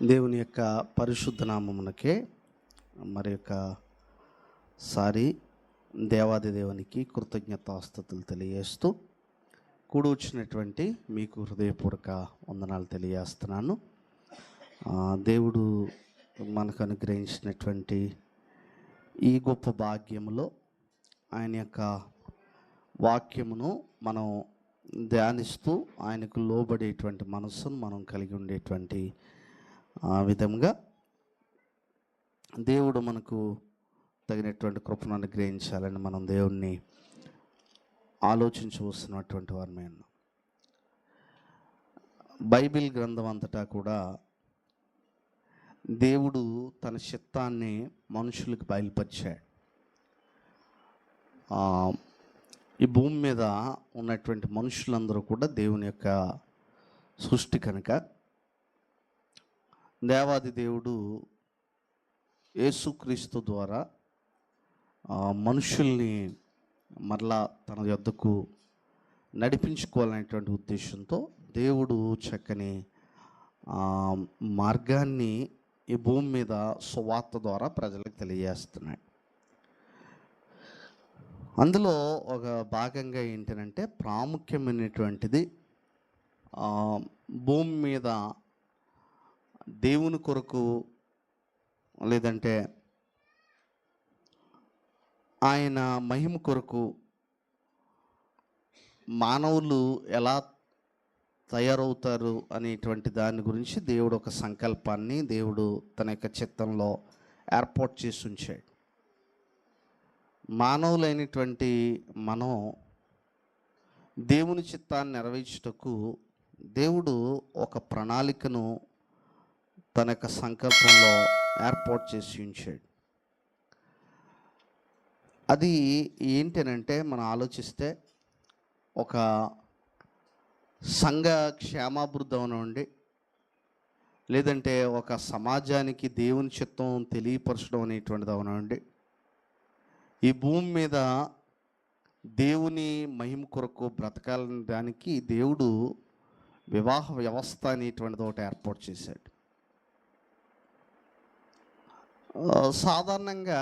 దేవుని యొక్క పరిశుద్ధ నామమునకే మరి యొక్క సారి దేవాది దేవునికి కృతజ్ఞతాస్తుతులు తెలియజేస్తూ కూడి వచ్చినటువంటి మీకు హృదయపూర్వక వందనాలు తెలియజేస్తున్నాను. దేవుడు మనకు అనుగ్రహించినటువంటి ఈ గొప్ప భాగ్యములో ఆయన యొక్క వాక్యమును మనం ధ్యానిస్తూ ఆయనకు లోబడేటువంటి మనస్సును మనం కలిగి ఉండేటువంటి విధంగా దేవుడు మనకు తగినటువంటి కృపను అనుగ్రహించాలని మనం దేవుణ్ణి ఆలోచించవస్తున్నటువంటి వారమే ఉన్నాం. బైబిల్ గ్రంథం అంతటా కూడా దేవుడు తన చిత్తాన్ని మనుషులకు బయలుపరిచాడు. ఈ భూమి మీద ఉన్నటువంటి మనుషులందరూ కూడా దేవుని యొక్క సృష్టి కనుక దేవాది దేవుడు యేసుక్రీస్తు ద్వారా మనుషుల్ని మరలా తన యొద్దకు నడిపించుకోవాలనేటువంటి ఉద్దేశంతో దేవుడు చక్కని మార్గాన్ని ఈ భూమి మీద సువార్త ద్వారా ప్రజలకు తెలియజేస్తున్నాడు. అందులో ఒక భాగంగా ఏంటంటే ప్రాముఖ్యమైనటువంటిది భూమి మీద దేవుని కొరకు లేదంటే ఆయన మహిమ కొరకు మానవులు ఎలా తయారవుతారు అనేటువంటి దాని గురించి దేవుడు ఒక సంకల్పాన్ని దేవుడు తన యొక్క చిత్తంలో ఏర్పాటు చేసి ఉంచాడు. మానవులైనటువంటి మనం దేవుని చిత్తాన్ని నెరవేర్చుటకు దేవుడు ఒక ప్రణాళికను తన యొక్క సంకల్పంలో ఏర్పాటు చేసి ఉంచాడు. అది ఏంటనంటే మనం ఆలోచిస్తే ఒక సంఘ క్షేమాభివృద్ధి అవనండి, లేదంటే ఒక సమాజానికి దేవుని చిత్తం తెలియపరచడం అనేటువంటిది అవనండి, ఈ భూమి మీద దేవుని మహిమ కొరకు బ్రతకాలని దానికి దేవుడు వివాహ వ్యవస్థ అనేటువంటిది ఒకటి ఏర్పాటు చేశాడు. సాధారణంగా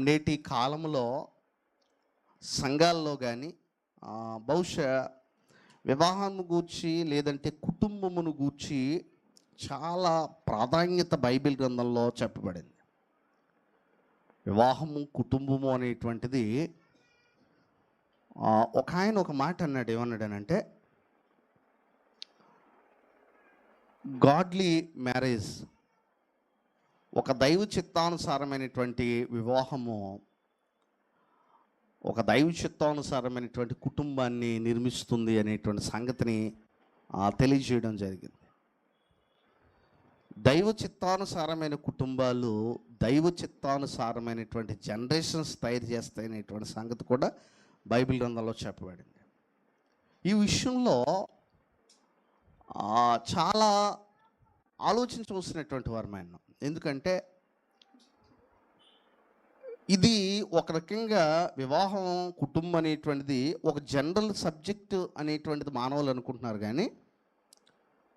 నేటి కాలంలో సంఘాల్లో కానీ బహుశా వివాహాన్ని గూర్చి లేదంటే కుటుంబమును గూర్చి చాలా ప్రాధాన్యత బైబిల్ గ్రంథంలో చెప్పబడింది. వివాహము కుటుంబము అనేటువంటిది ఒక ఆయన ఒక మాట అన్నాడు. ఏమన్నాడనంటే గాడ్లీ మ్యారేజ్, ఒక దైవ చిత్తానుసారమైనటువంటి వివాహము ఒక దైవ చిత్తానుసారమైనటువంటి కుటుంబాన్ని నిర్మిస్తుంది అనేటువంటి సంగతిని తెలియజేయడం జరిగింది. దైవ చిత్తానుసారమైన కుటుంబాలు దైవ చిత్తానుసారమైనటువంటి జనరేషన్స్ తయారు చేస్తాయనేటువంటి సంగతి కూడా బైబిల్ గ్రంథంలో చెప్పబడింది. ఈ విషయంలో చాలా ఆలోచించవలసినటువంటి వారమైన, ఎందుకంటే ఇది ఒక రకంగా వివాహం కుటుంబం అనేటువంటిది ఒక జనరల్ సబ్జెక్టు అనేటువంటిది మానవులు అనుకుంటున్నారు, కానీ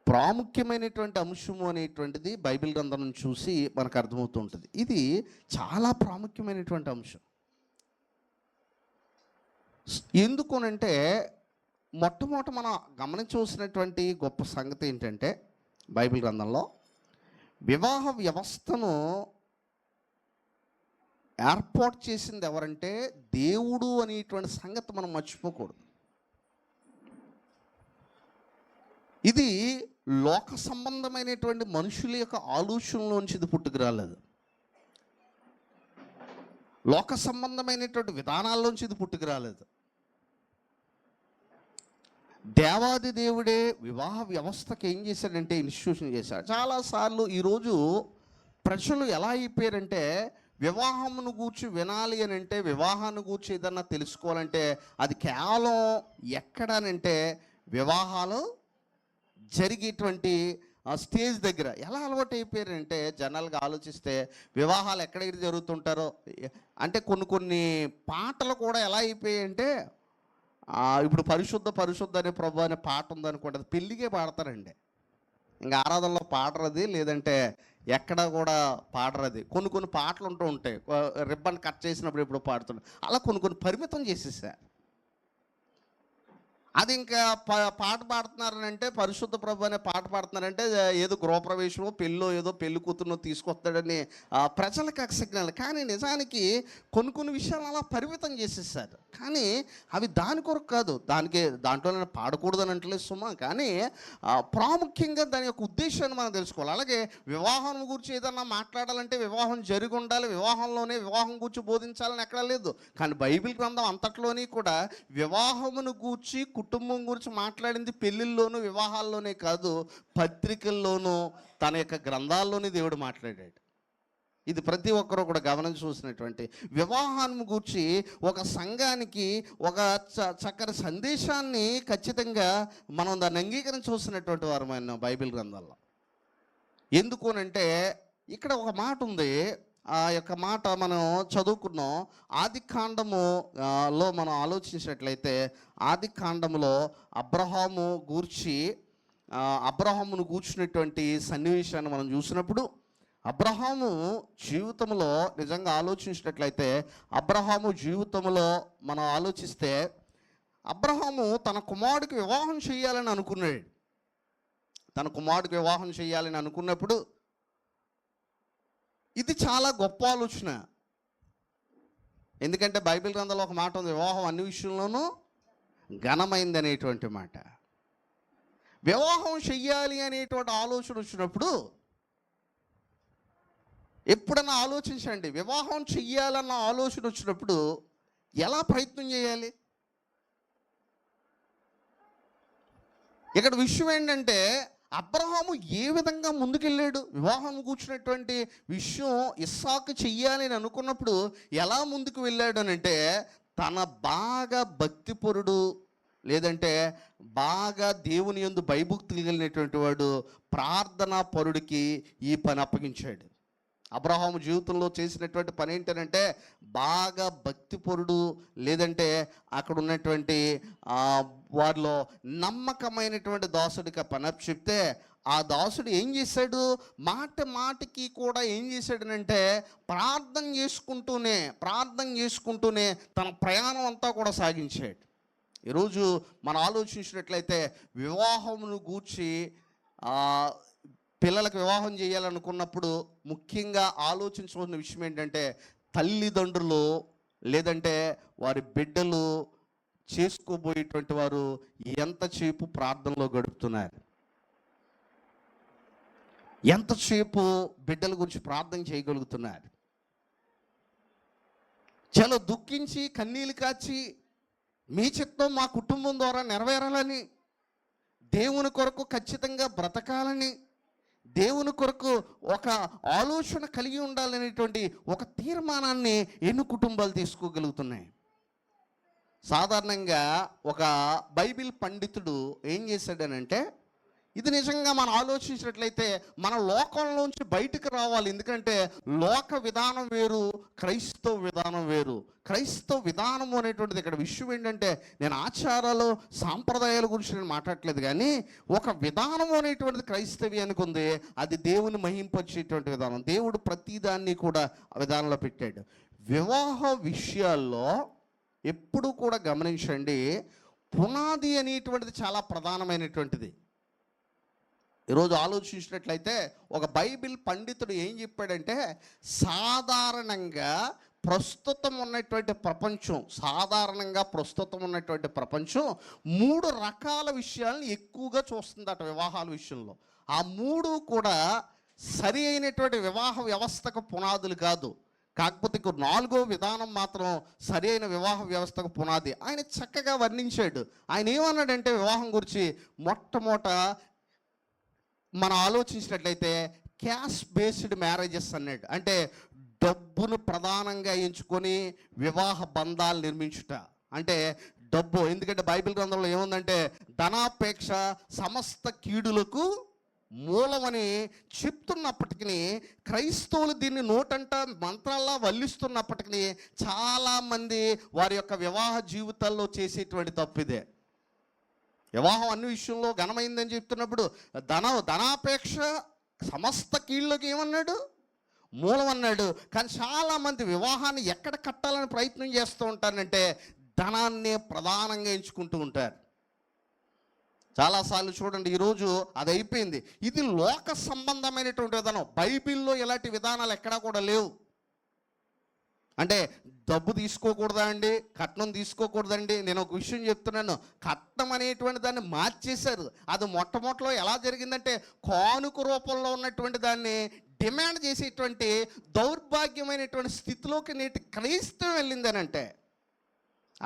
ప్రాముఖ్యమైనటువంటి అంశము అనేటువంటిది బైబిల్ గ్రంథం చూసి మనకు అర్థమవుతూ ఉంటుంది. ఇది చాలా ప్రాముఖ్యమైనటువంటి అంశం. ఎందుకునంటే మొట్టమొదట మనం గమనించవలసినటువంటి గొప్ప సంగతి ఏంటంటే బైబిల్ గ్రంథంలో వివాహ వ్యవస్థను ఏర్పాటు చేసింది ఎవరంటే దేవుడు అనేటువంటి సంగతి మనం మర్చిపోకూడదు. ఇది లోక సంబంధమైనటువంటి మనుషుల యొక్క ఆలోచనలోంచి ఇది పుట్టుకురాలేదు. లోక సంబంధమైనటువంటి విధానాల్లోంచి ఇది పుట్టుకురాలేదు. దేవాది దేవుడే వివాహ వ్యవస్థకి ఏం చేశాడంటే ఇన్స్టిట్యూషన్ చేశాడు. చాలాసార్లు ఈరోజు ప్రజలు ఎలా అయిపోయారంటే వివాహమును గూర్చి వినాలి అని అంటే, వివాహాన్ని గూర్చి ఏదన్నా తెలుసుకోవాలంటే అది కేవలం ఎక్కడనంటే వివాహాలు జరిగేటువంటి స్టేజ్ దగ్గర. ఎలా అలవాటు అయిపోయారంటే జనరల్గా ఆలోచిస్తే వివాహాలు ఎక్కడెక్కడ జరుగుతుంటారో అంటే కొన్ని పాటలు కూడా ఎలా అయిపోయాయంటే ఇప్పుడు పరిశుద్ధ పరిశుద్ధ అనే ప్రభు అనే పాట ఉందనుకోండి, అది పెళ్ళికే పాడతారండి. ఇంకా ఆరాధనలో పాడరది, లేదంటే ఎక్కడ కూడా పాడరది. కొన్ని కొన్ని పాటలు ఉంటూ ఉంటాయి, రిబ్బన్ కట్ చేసినప్పుడు ఎప్పుడు పాడుతుంటాయి. అలా కొన్ని కొన్ని పరిమితం చేసేసారు. అది ఇంకా పాట పాడుతున్నారనంటే, పరిశుద్ధ ప్రభు అనే పాట పాడుతున్నారంటే ఏదో గృహప్రవేశమో పెళ్ళో ఏదో పెళ్లి కూతురునో తీసుకొస్తాడని ప్రజలకు సిగ్నల్. కానీ నిజానికి కొన్ని కొన్ని విషయాలు అలా పరిమితం చేసేసారు. కానీ అవి దాని కొరకు కాదు, దాంట్లో పాడకూడదని అంటలేదు సుమా. కానీ ప్రాముఖ్యంగా దాని యొక్క ఉద్దేశాన్ని మనం తెలుసుకోవాలి. అలాగే వివాహం గురించి ఏదన్నా మాట్లాడాలంటే వివాహం జరిగి ఉండాలి, వివాహంలోనే వివాహం గురించి బోధించాలని ఎక్కడా లేదు. కానీ బైబిల్ గ్రంథం అంతట్లోని కూడా వివాహమును గూర్చి, కుటుంబం గురించి మాట్లాడింది పెళ్ళిళ్ళలోనూ వివాహాల్లోనే కాదు, పత్రికల్లోనూ తన యొక్క గ్రంథాల్లోనే దేవుడు మాట్లాడాడు. ఇది ప్రతి ఒక్కరూ కూడా గమనించి చూసినటువంటి వివాహాన్ని గూర్చి ఒక సంఘానికి ఒక చక్కని సందేశాన్ని ఖచ్చితంగా మనం దాన్ని అంగీకరించి చూసినటువంటి వారమైన బైబిల్ గ్రంథాల్లో. ఎందుకు అంటే ఇక్కడ ఒక మాట ఉంది, ఆ యొక్క మాట మనం చదువుకున్నాం. ఆది కాండములో మనం ఆలోచించినట్లయితే, ఆది కాండములో అబ్రహామును గూర్చినటువంటి సన్నివేశాన్ని మనం చూసినప్పుడు, అబ్రహాము జీవితంలో నిజంగా ఆలోచించినట్లయితే, అబ్రహాము జీవితంలో మనం ఆలోచిస్తే, అబ్రహాము తన కుమారుడికి వివాహం చేయాలని అనుకున్నాడు. తన కుమారుడికి వివాహం చేయాలని అనుకున్నప్పుడు ఇది చాలా గొప్ప ఆలోచన. ఎందుకంటే బైబిల్ గ్రంథంలో ఒక మాట ఉంది, వివాహం అన్ని విషయంలోనూ ఘనమైంది అనేటువంటి మాట. వివాహం చెయ్యాలి అనేటువంటి ఆలోచన వచ్చినప్పుడు ఎప్పుడన్నా ఆలోచించండి, వివాహం చెయ్యాలన్న ఆలోచన వచ్చినప్పుడు ఎలా ప్రయత్నం చేయాలి? ఇక్కడ విషయం ఏంటంటే, అబ్రహాము ఏ విధంగా ముందుకెళ్ళాడు? వివాహం కూర్చున్నటువంటి విషయం ఇస్సాకు చెయ్యాలని అనుకున్నప్పుడు ఎలా ముందుకు వెళ్ళాడు అని అంటే, తన బాగా భక్తిపరుడు, లేదంటే బాగా దేవుని యందు భయభక్తులు కలిగినటువంటి వాడు ప్రార్థనా పరుడికి ఈ పని అప్పగించాడు. అబ్రహాము జీవితంలో చేసినటువంటి పని ఏంటంటే, బాగా భక్తిపరుడు, లేదంటే అక్కడ ఉన్నటువంటి వారిలో నమ్మకమైనటువంటి దాసుడికి పని చెప్తే, ఆ దాసుడు ఏం చేశాడు? మాటికి కూడా ఏం చేశాడనంటే, ప్రార్థన చేసుకుంటూనే తన ప్రయాణం అంతా కూడా సాగించాడు. ఈరోజు మనం ఆలోచించినట్లయితే, వివాహమును గూర్చి పిల్లలకు వివాహం చేయాలనుకున్నప్పుడు ముఖ్యంగా ఆలోచించవలసిన విషయం ఏంటంటే, తల్లిదండ్రులు లేదంటే వారి బిడ్డలు చేసుకోబోయేటువంటి వారు ఎంతసేపు ప్రార్థనలో గడుపుతున్నారు, ఎంతసేపు బిడ్డల గురించి ప్రార్థన చేయగలుగుతున్నారు. చాలా దుఃఖించి కన్నీళ్ళు కాచి మీ చిత్తం మా కుటుంబం ద్వారా నెరవేరాలని, దేవుని కొరకు ఖచ్చితంగా బ్రతకాలని, దేవుని కొరకు ఒక ఆలోచన కలిగి ఉండాలనేటువంటి ఒక తీర్మానాన్ని ఎన్ని కుటుంబాలు తీసుకోగలుగుతున్నాయి? సాధారణంగా ఒక బైబిల్ పండితుడు ఏం చేశాడనంటే, ఇది నిజంగా మనం ఆలోచించినట్లయితే మన లోకంలోంచి బయటకు రావాలి. ఎందుకంటే లోక విధానం వేరు, క్రైస్తవ విధానం వేరు. క్రైస్తవ విధానం అనేటువంటిది ఇక్కడ విషయం ఏంటంటే, నేను ఆచారాలు సాంప్రదాయాల గురించి నేను మాట్లాడట్లేదు, కానీ ఒక విధానం అనేటువంటిది క్రైస్తవ్యానికి ఉంది. అది దేవుని మహింపరిచేటువంటి విధానం. దేవుడు ప్రతిదాన్ని కూడా ఆ విధానంలో పెట్టాడు. వివాహ విషయాల్లో ఎప్పుడు కూడా గమనించండి, పునాది అనేటువంటిది చాలా ప్రధానమైనటువంటిది. ఈరోజు ఆలోచించినట్లయితే ఒక బైబిల్ పండితుడు ఏం చెప్పాడంటే, సాధారణంగా ప్రస్తుతం ఉన్నటువంటి ప్రపంచం 3 రకాల విషయాలను ఎక్కువగా చూస్తుందట వివాహాల విషయంలో. ఆ 3 కూడా సరి అయినటువంటి వివాహ వ్యవస్థకు పునాదులు కాదు. కాకపోతే 4వ విధానం మాత్రం సరి అయిన వివాహ వ్యవస్థకు పునాది. ఆయన చక్కగా వర్ణించాడు. ఆయన ఏమన్నాడంటే వివాహం గురించి, మొట్టమొదట మనం ఆలోచించినట్లయితే క్యాష్ బేస్డ్ మ్యారేజెస్ అన్నాడు. అంటే డబ్బును ప్రధానంగా ఎంచుకొని వివాహ బంధాలు నిర్మించుట. అంటే డబ్బు, ఎందుకంటే బైబిల్ గ్రంథంలో ఏముందంటే, ధనాపేక్ష సమస్త కీడులకు మూలమని చెప్తున్నప్పటికీ, క్రైస్తవులు దీన్ని నోటంట మంత్రాల్లా వల్లిస్తున్నప్పటికీ చాలామంది వారి యొక్క వివాహ జీవితాల్లో చేసేటువంటి తప్పిదే. వివాహం అన్ని విషయంలో ఘనమైందని చెప్తున్నప్పుడు ధనాపేక్ష సమస్త కీళ్ళకి ఏమన్నాడు? మూలం అన్నాడు. కానీ చాలామంది వివాహాన్ని ఎక్కడ కట్టాలని ప్రయత్నం చేస్తూ ఉంటారంటే ధనాన్నే ప్రధానంగా ఎంచుకుంటూ ఉంటారు. చాలాసార్లు చూడండి, ఈరోజు అది అయిపోయింది. ఇది లోక సంబంధమైనటువంటి విధానం. బైబిల్లో ఇలాంటి విధానాలు ఎక్కడా కూడా లేవు. అంటే డబ్బు తీసుకోకూడదా అండి, కట్నం తీసుకోకూడదండి. నేను ఒక విషయం చెప్తున్నాను, కట్నం అనేటువంటి దాన్ని మార్చేశారు. అది మొట్టమొదటిలో ఎలా జరిగిందంటే కానుక రూపంలో ఉన్నటువంటి దాన్ని డిమాండ్ చేసేటువంటి దౌర్భాగ్యమైనటువంటి స్థితిలోకి నేటి క్రైస్తవం వెళ్ళిందనంటే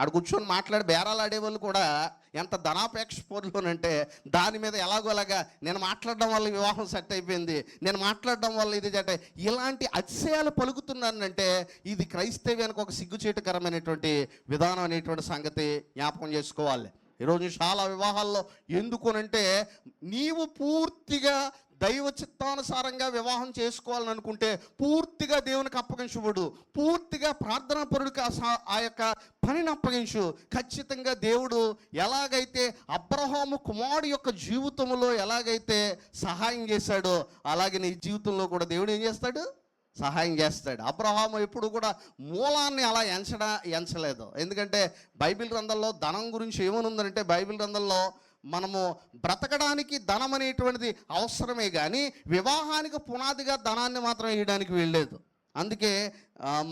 ఆడ కూర్చొని మాట్లాడి బేరాలు ఆడేవాళ్ళు కూడా ఎంత ధనాపేక్ష పోరులోనంటే దాని మీద ఎలాగోలాగా నేను మాట్లాడడం వల్ల వివాహం సెట్ అయిపోయింది, నేను మాట్లాడడం వల్ల ఇది సెట్ ఇలాంటి అతిశయాలు పలుకుతున్నానంటే ఇది క్రైస్తవ్యానికి ఒక సిగ్గుచేటుకరమైనటువంటి విధానం అనేటువంటి సంగతి జ్ఞాపకం చేసుకోవాలి. ఈరోజు చాలా వివాహాల్లో ఎందుకునంటే నీవు పూర్తిగా దైవ చిత్తానుసారంగా వివాహం చేసుకోవాలని అనుకుంటే పూర్తిగా దేవునికి అప్పగించబడు, పూర్తిగా ప్రార్థనా పరుడికి ఆ యొక్క పనిని అప్పగించు. ఖచ్చితంగా దేవుడు ఎలాగైతే అబ్రహాము కుమారుడు యొక్క జీవితంలో ఎలాగైతే సహాయం చేశాడో అలాగే నీ జీవితంలో కూడా దేవుడు ఏం చేస్తాడు? సహాయం చేస్తాడు. అబ్రహాము ఎప్పుడు కూడా మూలాన్ని అలా ఎంచలేదు. ఎందుకంటే బైబిల్ గ్రంథంలో ధనం గురించి ఏమనుందంటే బైబిల్ గ్రంథంలో మనము బ్రతకడానికి ధనం అనేటువంటిది అవసరమే కానీ వివాహానికి పునాదిగా ధనాన్ని మాత్రం వేయడానికి వీల్లేదు. అందుకే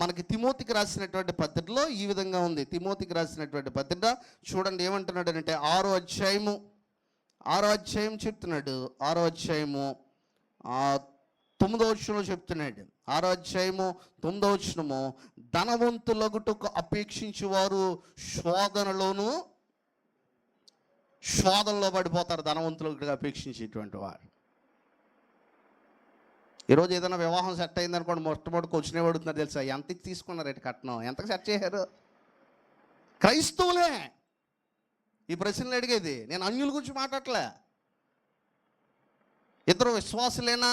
మనకి తిమోతికి రాసినటువంటి పత్రికలో ఈ విధంగా ఉంది. తిమోతికి రాసినటువంటి పత్రిక చూడండి ఏమంటున్నాడు అంటే 6వ అధ్యాయం చెప్తున్నాడు. 6వ అధ్యాయము 9వ వచనంలో చెప్తున్నాడు. 6వ అధ్యాయము 9వ వచనము, ధనవంతులగుటకు అపేక్షించేవారు శోధనలో పడిపోతారు. ధనవంతులకు అపేక్షించేటువంటి వారు. ఈరోజు ఏదైనా వివాహం సెట్ అయిందనుకోండి, మొట్టమొదటి వచ్చినే పడుతున్నారు తెలుసా? ఎంతకి తీసుకున్నారు ఎటు కట్నం, ఎంతకు సెట్ చేశారు? క్రైస్తవులే ఈ ప్రశ్నలు అడిగేది. నేను అన్యుల గురించి మాట్లాడలే. ఇద్దరు విశ్వాసులైనా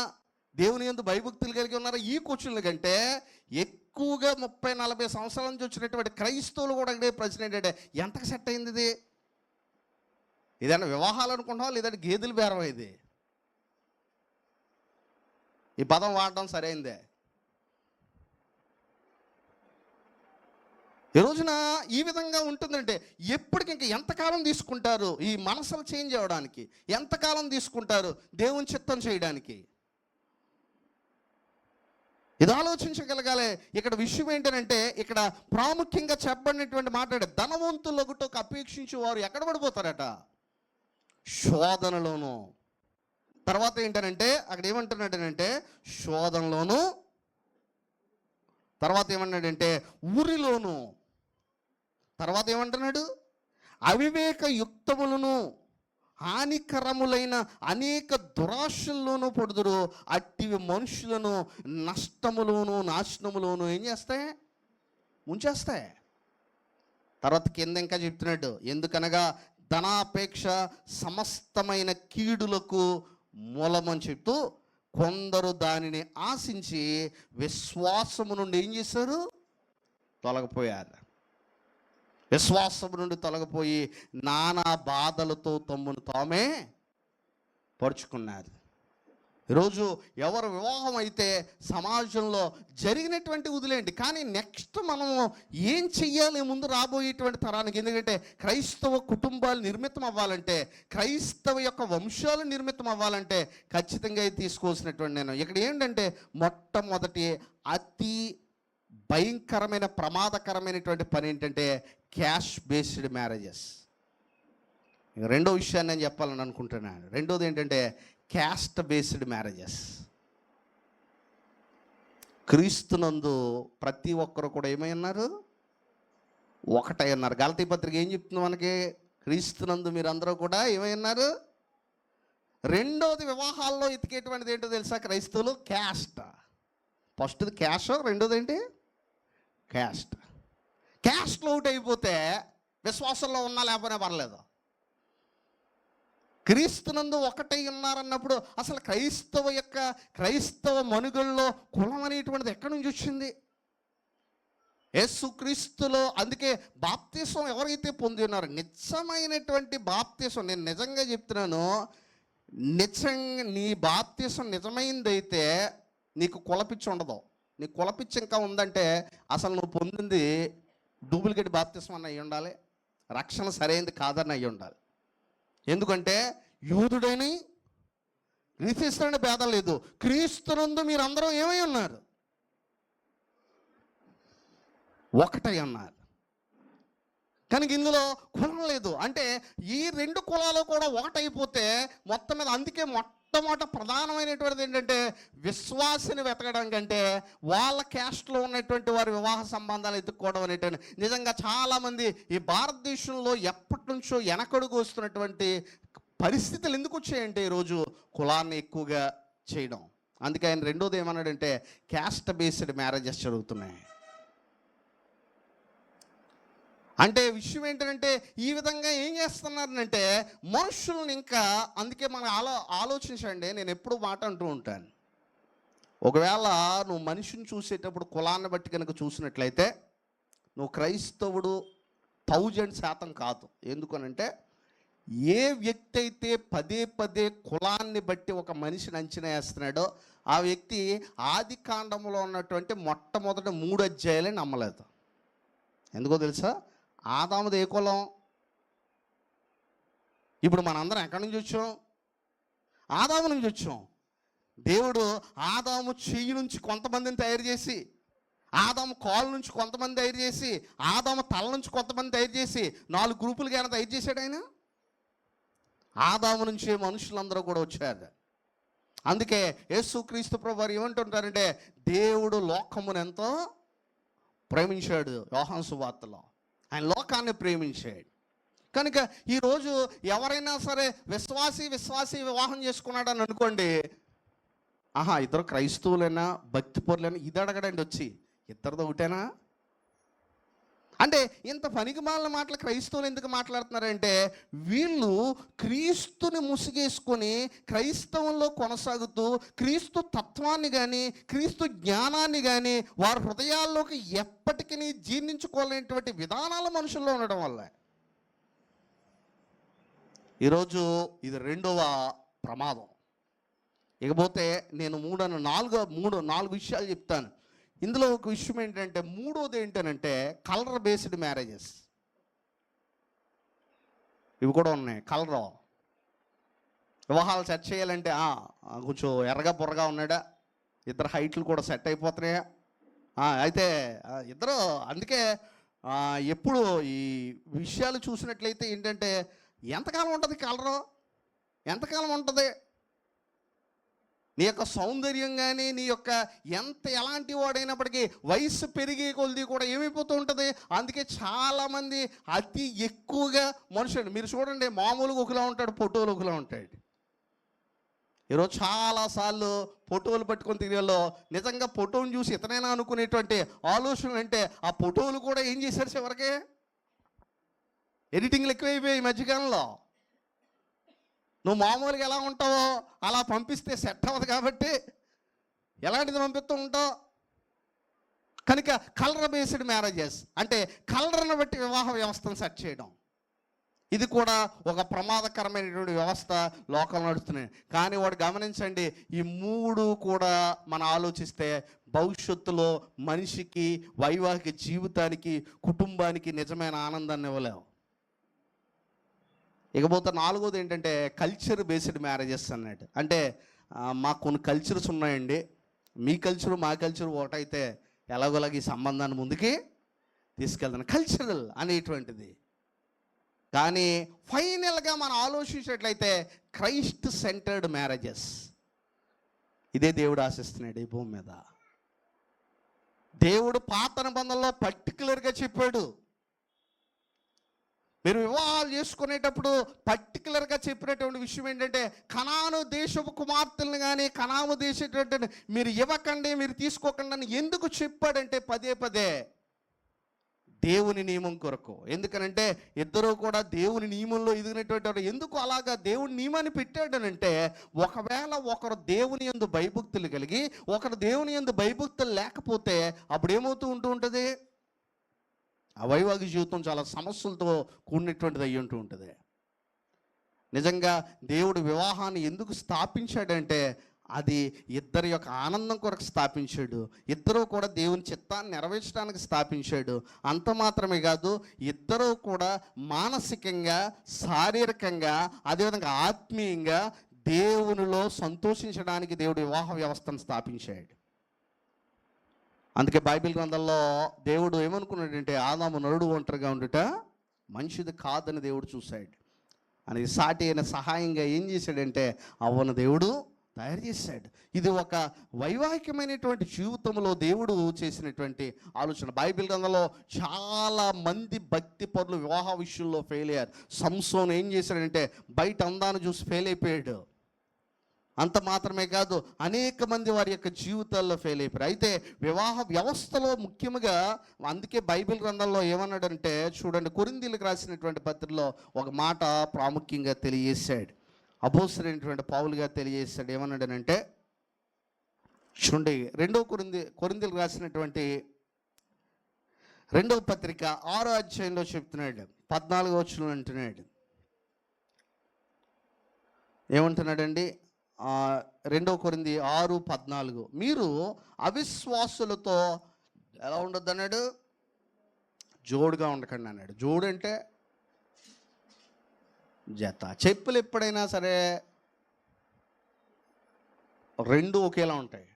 దేవుని యందు భయభక్తులు కలిగి ఉన్నారా ఈ క్వశ్చన్ల కంటే ఎక్కువగా 30-40 సంవత్సరాల నుంచి వచ్చినటువంటి క్రైస్తవులు కూడా అడిగే ప్రశ్న ఏంటంటే ఎంతకు సెట్ అయింది ఇది? ఏదైనా వివాహాలు అనుకుంటావా లేదంటే గేదెలు బేరం? ఇది ఈ పదం వాడడం సరైందే. ఈ రోజున ఈ విధంగా ఉంటుందంటే ఎప్పటికి ఇంకా ఎంతకాలం తీసుకుంటారు ఈ మనసులు చేంజ్ అవ్వడానికి? ఎంతకాలం తీసుకుంటారు దేవుని చిత్తం చేయడానికి? ఇది ఆలోచించగలగాలి. ఇక్కడ విషయం ఏంటంటే ఇక్కడ ప్రాముఖ్యంగా చెప్పబడినటువంటి మాట, ధనవంతులగుటకు అపేక్షించి వారు ఎక్కడ పడిపోతారట? శోధనలోను. తర్వాత ఏంటంటే అక్కడ ఏమంటున్నాడంటే శోధనలోను, తర్వాత ఏమన్నాడంటే ఊరిలోను, తర్వాత ఏమంటున్నాడు అవివేక యుక్తములను హానికరములైన అనేక దురాశల్లోనూ పడుదురు. అట్టివి మనుషులను నష్టములోను నాశనములోను ఏం చేస్తాయి? ముంచేస్తాయి. తర్వాత కింద ఇంకా చెప్తున్నాడు, ఎందుకనగా ధనాపేక్ష సమస్తమైన కీడులకు మూలమని చెప్తూ కొందరు దానిని ఆశించి విశ్వాసము నుండి ఏం చేశారు? తొలగిపోయారు. విశ్వాసము నుండి తొలగిపోయి నానా బాధలతో తమ్మును తామే పరుచుకున్నారు. ఈరోజు ఎవరు వివాహం అయితే సమాజంలో జరిగినటువంటి వదిలేండి, కానీ నెక్స్ట్ మనము ఏం చెయ్యాలి ముందు రాబోయేటువంటి తరానికి? ఎందుకంటే క్రైస్తవ కుటుంబాలు నిర్మితం అవ్వాలంటే, క్రైస్తవ యొక్క వంశాలు నిర్మితం అవ్వాలంటే ఖచ్చితంగా తీసుకోవాల్సినటువంటి నేను ఇక్కడ ఏంటంటే మొట్టమొదటి అతి భయంకరమైన ప్రమాదకరమైనటువంటి పని ఏంటంటే క్యాష్ బేస్డ్ మ్యారేజెస్. రెండో విషయాన్ని నేను చెప్పాలని అనుకుంటున్నాను. రెండోది ఏంటంటే క్యాస్ట్ బేస్డ్ మ్యారేజెస్. క్రీస్తునందు ప్రతి ఒక్కరు కూడా ఏమై ఉన్నారు? ఒకటై ఉన్నారు. గలతీ పత్రిక ఏం చెప్తుంది మనకి? క్రీస్తునందు మీరందరూ కూడా ఏమై ఉన్నారు? రెండోది వివాహాల్లో ఎతికేటువంటిది ఏంటో తెలుసా క్రైస్తవులు? క్యాస్ట్. ఫస్ట్ది క్యాష్, రెండోది ఏంటి? క్యాస్ట్. క్యాస్ట్లో ఒకటి అయిపోతే విశ్వాసంలో ఉన్నా లేకపోయినా పర్లేదు. క్రీస్తునందు ఒకటై ఉన్నారన్నప్పుడు అసలు క్రైస్తవ మనుగడలో కులం అనేటువంటిది ఎక్కడి నుంచి వచ్చింది? యేసుక్రీస్తులో అందుకే బాప్తిసం ఎవరైతే పొంది ఉన్నారో నిజమైనటువంటి బాప్తిసం, నేను నిజంగా చెప్తున్నాను, నిజంగా నీ బాప్తిసం నిజమైందైతే నీకు కులపిచ్చి ఉండదు. నీకు కులపిచ్చి ఇంకా ఉందంటే అసలు నువ్వు పొందింది డూప్లికేట్ బాప్తిసం అని అయ్యి ఉండాలి, రక్షణ సరైనది కాదని అయ్యి ఉండాలి. ఎందుకంటే యూదుడని గ్రీసిస్తున్న భేదం లేదు, క్రీస్తునందు మీరందరూ ఏమై ఉన్నారు, ఒకటై ఉన్నారు. కనుక ఇందులో కులం లేదు. అంటే ఈ రెండు కులాలు కూడా ఒకటైపోతే మొత్తం మీద, అందుకే మొట్టమొదట ప్రధానమైనటువంటిది ఏంటంటే విశ్వాసిని వెతకడం కంటే వాళ్ళ క్యాస్ట్లో ఉన్నటువంటి వారి వివాహ సంబంధాలు ఎత్తుక్కోవడం అనేటువంటి, నిజంగా చాలామంది ఈ భారతదేశంలో ఎప్పటి నుంచో వెనకడుగు వస్తున్నటువంటి పరిస్థితులు ఎందుకు వచ్చాయంటే ఈరోజు కులాన్ని ఎక్కువగా చేయడం. అందుకే ఆయన రెండోది ఏమన్నాడంటే క్యాస్ట్ బేస్డ్ మ్యారేజెస్ జరుగుతున్నాయి. అంటే విషయం ఏంటంటే ఈ విధంగా ఏం చేస్తున్నారంటే మనుషుల్ని ఇంకా, అందుకే మనం ఆలోచించండి. నేను ఎప్పుడు మాట అంటూ ఉంటాను, ఒకవేళ నువ్వు మనిషిని చూసేటప్పుడు కులాన్ని బట్టి కనుక చూసినట్లయితే నువ్వు క్రైస్తవుడు 1000% కాదు. ఎందుకనంటే ఏ వ్యక్తి అయితే పదే పదే కులాన్ని బట్టి ఒక మనిషిని అంచనా వేస్తున్నాడో ఆ వ్యక్తి ఆది కాండంలో ఉన్నటువంటి మొట్టమొదటి 3 అధ్యాయాలే నమ్మలేదు. ఎందుకో తెలుసా? ఆదాముది ఏ కులం? ఇప్పుడు మనందరం ఎక్కడి నుంచి వచ్చాం? ఆదాము నుంచి వచ్చాం. దేవుడు ఆదాము చెయ్యి నుంచి కొంతమందిని తయారు చేసి, ఆదాము కాలు నుంచి కొంతమంది తయారు చేసి, ఆదాము తల నుంచి కొంతమంది తయారు చేసి 4 గ్రూపులుగా ఆయన తయారు చేశాడు. ఆయన ఆదాము నుంచి మనుషులందరూ కూడా వచ్చారు. అందుకే యేసుక్రీస్తు ప్రభువు వారు ఏమంటుంటారంటే దేవుడు లోకమును ఎంతో ప్రేమించాడు. యోహాను సువార్తలో ఆయన లోకాన్ని ప్రేమించాడు. కనుక ఈరోజు ఎవరైనా సరే విశ్వాసి వివాహం చేసుకున్నాడు అని అనుకోండి, ఇద్దరు క్రైస్తవులైనా భక్తిపరులైనా ఇది అడగడండి వచ్చి, ఇద్దరితో ఒకటేనా? అంటే ఇంత పనికిమాలిన మాటలు క్రైస్తవులు ఎందుకు మాట్లాడుతున్నారంటే వీళ్ళు క్రీస్తుని ముసుగేసుకొని క్రైస్తవంలో కొనసాగుతూ క్రీస్తు తత్వాన్ని కానీ క్రీస్తు జ్ఞానాన్ని కానీ వారి హృదయాల్లోకి ఎప్పటికీ జీర్ణించుకోలేనటువంటి విధానాల మనుషుల్లో ఉండడం వల్ల ఈరోజు ఇది రెండవ ప్రమాదం. ఇకపోతే నేను 4 విషయాలు చెప్తాను. ఇందులో ఒక విషయం ఏంటంటే మూడోది ఏంటంటే కలర్ బేస్డ్ మ్యారేజెస్. ఇవి కూడా ఉన్నాయి. కలర్ వివాహాలు సెట్ చేయాలంటే కొంచెం ఎర్రగా బుర్రగా ఉన్నాడా, ఇద్దరు హైట్లు కూడా సెట్ అయిపోతున్నాయా, అయితే ఇద్దరు. అందుకే ఎప్పుడు ఈ విషయాలు చూసినట్లయితే ఏంటంటే ఎంతకాలం ఉంటుంది కలరు, ఎంతకాలం ఉంటుంది, నీ యొక్క సౌందర్యం కానీ నీ యొక్క ఎలాంటి వాడైనప్పటికీ వయసు పెరిగే కొలది కూడా ఏమైపోతూ ఉంటుంది. అందుకే చాలామంది అతి ఎక్కువగా మనుషులు మీరు చూడండి, మామూలుగా ఒకలా ఉంటాడు, ఫోటోలు ఒకలా ఉంటాడు. ఈరోజు చాలాసార్లు ఫోటోలు పట్టుకొని తిరిగేలో నిజంగా ఫోటోని చూసి ఇతనైనా అనుకునేటువంటి ఆలోచనలు అంటే ఆ ఫోటోలు కూడా ఏం చేశారు, చివరికి ఎడిటింగ్లు ఎక్కువైపోయాయి ఈ మధ్యకాలంలో. నువ్వు మామూలుగా ఎలా ఉంటావో అలా పంపిస్తే సెట్ అవ్వదు కాబట్టి ఎలాంటిది పంపిస్తూ ఉంటావు. కనుక కలర్ బేస్డ్ మ్యారేజెస్ అంటే కలర్ను బట్టి వివాహ వ్యవస్థను సెట్ చేయడం, ఇది కూడా ఒక ప్రమాదకరమైనటువంటి వ్యవస్థ లోకంలో నడుస్తున్నాయి. కానీ వాడు గమనించండి, ఈ 3 కూడా మనం ఆలోచిస్తే భవిష్యత్తులో మనిషికి వైవాహిక జీవితానికి కుటుంబానికి నిజమైన ఆనందాన్ని ఇవ్వలేవు. ఇకపోతే 4వది ఏంటంటే కల్చర్ బేస్డ్ మ్యారేజెస్ అన్నట్టు. అంటే మాకు కొన్ని కల్చర్స్ ఉన్నాయండి, మీ కల్చరు మా కల్చరు ఒకటైతే ఎలాగోలాగ ఈ సంబంధాన్ని ముందుకి తీసుకెళ్తాను, కల్చరల్ అనేటువంటిది. కానీ ఫైనల్గా మనం ఆలోచించినట్లయితే క్రైస్ట్ సెంటర్డ్ మ్యారేజెస్, ఇదే దేవుడు ఆశిస్తున్నాడు ఈ భూమి మీద. దేవుడు పాత నిబంధనలో పర్టికులర్గా చెప్పాడు, మీరు వివాహాలు చేసుకునేటప్పుడు పర్టికులర్గా చెప్పినటువంటి విషయం ఏంటంటే కనాను దేశపు కుమార్తెలను కానీ కనాను దేశటువంటి మీరు ఇవ్వకండి, మీరు తీసుకోకండి అని ఎందుకు చెప్పాడంటే పదే దేవుని నియమం కొరకు. ఎందుకనంటే ఇద్దరూ కూడా దేవుని నియమంలో ఎదిగినటువంటి ఎందుకు అలాగా దేవుని నియమాన్ని పెట్టాడనంటే ఒకవేళ ఒకరు దేవుని యందు భయభక్తులు కలిగి ఒకరు దేవుని యందు భయభక్తులు లేకపోతే అప్పుడు ఏమవుతూ ఉంటుంది, ఆ వైవాహిక జీవితం చాలా సమస్యలతో కూడినటువంటిది అయ్యి ఉంటుంది. నిజంగా దేవుడు వివాహాన్ని ఎందుకు స్థాపించాడంటే అది ఇద్దరి యొక్క ఆనందం కొరకు స్థాపించాడు. ఇద్దరూ కూడా దేవుని చిత్తాన్ని నెరవేర్చడానికి స్థాపించాడు. అంత మాత్రమే కాదు, ఇద్దరూ కూడా మానసికంగా, శారీరకంగా, అదేవిధంగా ఆత్మీయంగా దేవునిలో సంతోషించడానికి దేవుడు వివాహ వ్యవస్థను స్థాపించాడు. అందుకే బైబిల్ గ్రంథంలో దేవుడు ఏమనుకున్నాడంటే ఆదాము నరుడు ఒంటరిగా ఉండుట మంచిది కాదని దేవుడు చూశాడు. అని సాటి అయిన సహాయంగా ఏం చేశాడంటే అవ్వను దేవుడు తయారు చేశాడు. ఇది ఒక వైవాహికమైనటువంటి జీవితంలో దేవుడు చేసినటువంటి ఆలోచన. బైబిల్ గ్రంథంలో చాలా మంది భక్తి పరులు వివాహ విషయంలో ఫెయిల్ అయ్యారు. సంసోను ఏం చేశాడంటే బయట అందాన్ని చూసి ఫెయిల్ అయిపోయాడు. అంత మాత్రమే కాదు, అనేక మంది వారి యొక్క జీవితాల్లో ఫెయిల్ అయిపోయారు. అయితే వివాహ వ్యవస్థలో ముఖ్యంగా అందుకే బైబిల్ గ్రంథంలో ఏమన్నాడంటే చూడండి, కొరింథీయులకు రాసినటువంటి పత్రికలో ఒక మాట ప్రాముఖ్యంగా తెలియజేశాడు. అపోస్తలుడైనటువంటి పౌలు గారు తెలియజేశాడు. ఏమన్నాడనంటే చూడండి, కొరింథీయులకు రాసినటువంటి 2వ పత్రిక 6వ అధ్యాయంలో చెప్తున్నాడు, 14వ వచనంలో అంటున్నాడు. ఏమంటున్నాడండి? 2 కొరింథీ 6:14 మీరు అవిశ్వాసులతో ఎలా ఉండొద్దు అన్నాడు? జోడుగా ఉండకండి అన్నాడు. జోడు అంటే జత. చెప్పులు ఎప్పుడైనా సరే రెండు ఒకేలా ఉంటాయి.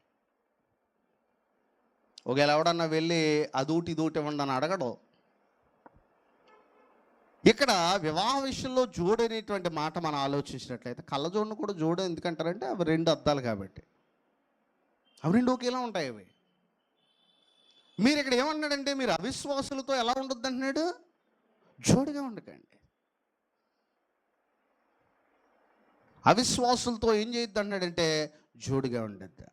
ఒకవేళ ఎవడన్నా వెళ్ళి అదూటి ఇదూటి ఇవ్వండి అని అడగడు. ఇక్కడ వివాహ విషయంలో జోడు అనేటువంటి మాట మనం ఆలోచించినట్లయితే, కళ్ళజోడును కూడా జోడు ఎందుకంటారంటే అవి రెండు అద్దాలు కాబట్టి, అవి రెండు ఒకేలా ఉంటాయి. అవి మీరు ఇక్కడ ఏమన్నాడంటే మీరు అవిశ్వాసులతో ఎలా ఉండొద్దు అంటున్నాడు? జోడుగా ఉండకండి. అవిశ్వాసులతో ఏం చేయొద్దు అన్నాడంటే జోడుగా ఉండద్దు.